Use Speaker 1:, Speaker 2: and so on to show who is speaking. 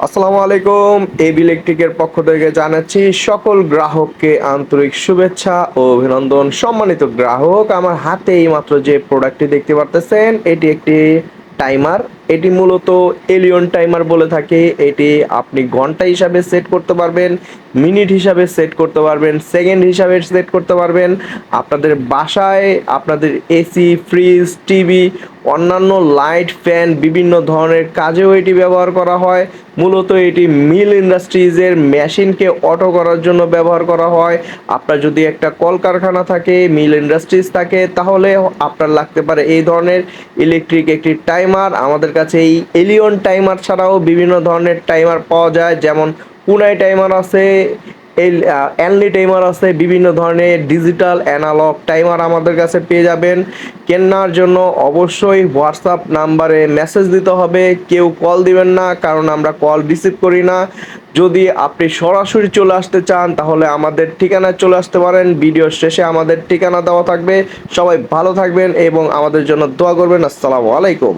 Speaker 1: আসসালামু আলাইকুম। এবি ইলেকট্রিকের পক্ষ থেকে জানাচ্ছি সকল গ্রাহককে আন্তরিক শুভেচ্ছা ও অভিনন্দন। সম্মানিত গ্রাহক, আমার হাতে এইমাত্র যে প্রোডাক্টটি দেখতে পারতেছেন, এটি একটি টাইমার। এটি মূলত এলিয়ন টাইমার বলে থাকে। এটি আপনি ঘন্টা হিসাবে সেট করতে পারবেন, মিনিট হিসাবে সেট করতে পারবেন, সেকেন্ড হিসাবে সেট করতে পারবেন। আপনাদের বাসায় আপনাদের এসি, ফ্রিজ, টিভি, অন্যান্য লাইট, ফ্যান বিভিন্ন ধরনের কাজেও এটি ব্যবহার করা হয়। মূলত এটি মিল ইন্ডাস্ট্রিজের মেশিনকে অটো করার জন্য ব্যবহার করা হয়। আপনার যদি একটা কলকারখানা থাকে, মিল ইন্ডাস্ট্রিজ থাকে, তাহলে আপনার লাগতে পারে এই ধরনের ইলেকট্রিক একটি টাইমার। আমাদের কাছে এই এলিয়ন টাইমার ছাড়াও বিভিন্ন ধরনের টাইমার পাওয়া যায়, যেমন পুনাই টাইমার আছে, এই অ্যানলি টাইমার আছে। বিভিন্ন ধরনের ডিজিটাল অ্যানালগ টাইমার আমাদের কাছে পেয়ে যাবেন। কেনার জন্য অবশ্যই হোয়াটসঅ্যাপ নাম্বারে মেসেজ দিতে হবে, কেউ কল দিবেন না, কারণ আমরা কল রিসিভ করি না। যদি আপনি সরাসরি চলে আসতে চান তাহলে আমাদের ঠিকানায় চলে আসতে পারেন। ভিডিও শেষে আমাদের ঠিকানা দেওয়া থাকবে। সবাই ভালো থাকবেন এবং আমাদের জন্য দোয়া করবেন। আসসালামু আলাইকুম।